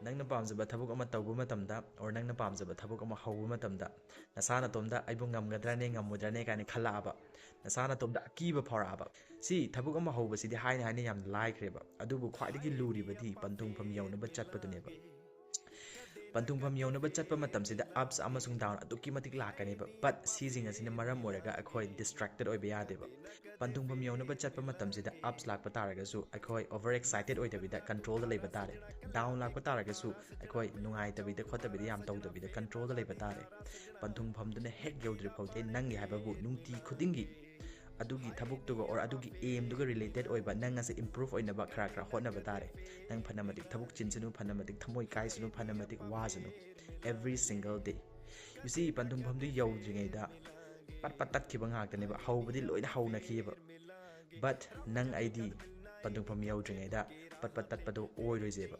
ꯅꯪꯅ ꯄꯥꯝꯖꯕ ꯊꯕꯛ ꯑꯃ ꯇꯧꯕ ꯃꯇꯝꯗ ꯑꯣꯔ ꯅꯪꯅ ꯄꯥꯝꯖꯕ ꯊꯕꯛ ꯑꯃ ꯍꯧꯕ ꯃꯇꯝꯗ ꯅꯁꯥ ꯅꯇꯣꯝꯗ ꯑꯩꯕꯨ ꯉꯝꯒꯗ꯭ꯔꯅꯦ ꯉꯝꯃꯣꯏꯗ꯭ꯔꯅꯦ ꯀꯥꯏꯅ ꯈꯜꯂꯛꯑꯕ, ꯅꯁꯥ ꯅꯇꯣꯝꯗ ꯑꯀꯤꯕ ꯐꯥꯎꯔꯛꯑꯕ, ꯁꯤ ꯊꯕꯛ ꯑꯃ ꯍꯧꯕꯁꯤꯗꯤ ꯍꯥꯏꯅ ꯌꯥꯝ ꯂꯥꯏꯈ꯭ꯔꯦꯕ, ꯑꯗꯨꯕꯨ ꯈ꯭ꯋꯥꯏꯗꯒꯤ ꯂꯨꯔꯤꯕꯗꯤ ꯄꯟꯊꯨꯡꯐꯝ ꯌꯧꯅꯕ ꯆꯠꯄꯗꯨꯅꯦꯕ꯫ ꯄꯟꯊꯨꯡꯐꯝ ꯌꯧꯅꯕ ꯆꯠꯄ ꯃꯇꯝꯁꯤꯗ ꯑꯞꯁ ꯑꯃꯁꯨꯡ ꯗꯥꯎꯟ ꯑꯗꯨꯛꯀꯤ ꯃꯇꯤꯛ ꯂꯥꯛꯀꯅꯦꯕ, ꯕꯠ ꯁꯤꯁꯤꯡ ꯑꯁꯤꯅ ꯃꯔꯝ ꯑꯣꯏꯔꯒ ꯑꯩꯈꯣꯏ ꯗꯤꯁꯇ꯭ꯔꯦꯛꯇꯦꯗ ꯑꯣꯏꯕ ꯌꯥꯗꯦꯕ꯫ ꯄꯟꯊꯨꯡꯐꯝ ꯌꯧꯅꯕ ꯆꯠꯄ ꯃꯇꯝꯁꯤꯗ ꯑꯞꯁ ꯂꯥꯛꯄ ꯇꯥꯔꯒꯁꯨ ꯑꯩꯈꯣꯏ ꯑꯣꯚꯔ ꯑꯦꯛꯁꯥꯏꯇꯦꯗ ꯑꯣꯏꯗꯕꯤꯗ ꯀꯟꯇ꯭ꯔꯣꯜꯗ ꯂꯩꯕ ꯇꯥꯔꯦ, ꯗꯥꯎꯟ ꯂꯥꯛꯄ ꯇꯥꯔꯒꯁꯨ ꯑꯩꯈꯣꯏ ꯅꯨꯡꯉꯥꯏꯇꯕꯤꯗ ꯈꯣꯠꯇꯕꯤꯗ ꯌꯥꯝ ꯇꯧꯗꯕꯤꯗ ꯀꯟꯇ꯭ꯔꯣꯜꯗ ꯂꯩꯕ ꯇꯥꯔꯦ꯫ ꯄꯟꯊꯨꯡꯐꯝꯗꯨꯅ ꯍꯦꯛ ꯌꯧꯗ꯭ꯔꯤ ꯐꯥꯎꯗꯤ ꯅꯪꯒꯤ ꯍꯥꯏꯕꯕꯨ ꯅꯨꯡꯇꯤ ꯈꯨꯗꯤꯡꯒꯤ ꯑꯗꯨꯒꯤ ꯊꯕꯛꯇꯨꯒ ꯑꯣꯔ ꯑꯗꯨꯒꯤ ꯑꯦꯝꯗꯨꯒ ꯔꯤꯂꯦꯇꯦꯗ ꯑꯣꯏꯕ ꯅꯪ ꯑꯁꯦ ꯏꯝꯄ꯭ꯔꯨꯚ ꯑꯣꯏꯅꯕ ꯈꯔ ꯍꯣꯠꯅꯕ ꯇꯥꯔꯦ꯫ ꯅꯪ ꯐꯅ ꯃꯇꯤꯛ ꯊꯕꯛ ꯆꯤꯟꯁꯅꯨ, ꯐꯅ ꯃꯇꯤꯛ ꯊꯃꯣꯏ ꯀꯥꯏꯁꯅꯨ, ꯐꯅ ꯃꯇꯤꯛ ꯋꯥꯁꯅꯨ, ꯑꯦꯚ꯭ꯔꯤ ꯁꯤꯡꯒꯜ ꯗꯦ ꯌꯨ ꯁꯤ ꯄꯟꯊꯨꯡꯐꯝꯗꯨ ꯌꯧꯗ꯭ꯔꯤꯉꯩꯗ ꯄꯠ ꯇꯠꯈꯤꯕ ꯉꯥꯛꯇꯅꯦꯕ, ꯍꯧꯕꯗꯤ ꯂꯣꯏꯅ ꯍꯧꯅꯈꯤꯑꯕ, ꯕꯠ ꯅꯪ ꯑꯩꯗꯤ ꯄꯟꯊꯨꯡꯐꯝ ꯌꯧꯗ꯭ꯔꯤꯉꯩꯗ ꯄꯠ ꯇꯠꯄꯗꯣ ꯑꯣꯏꯔꯣꯏꯖꯦꯕ꯫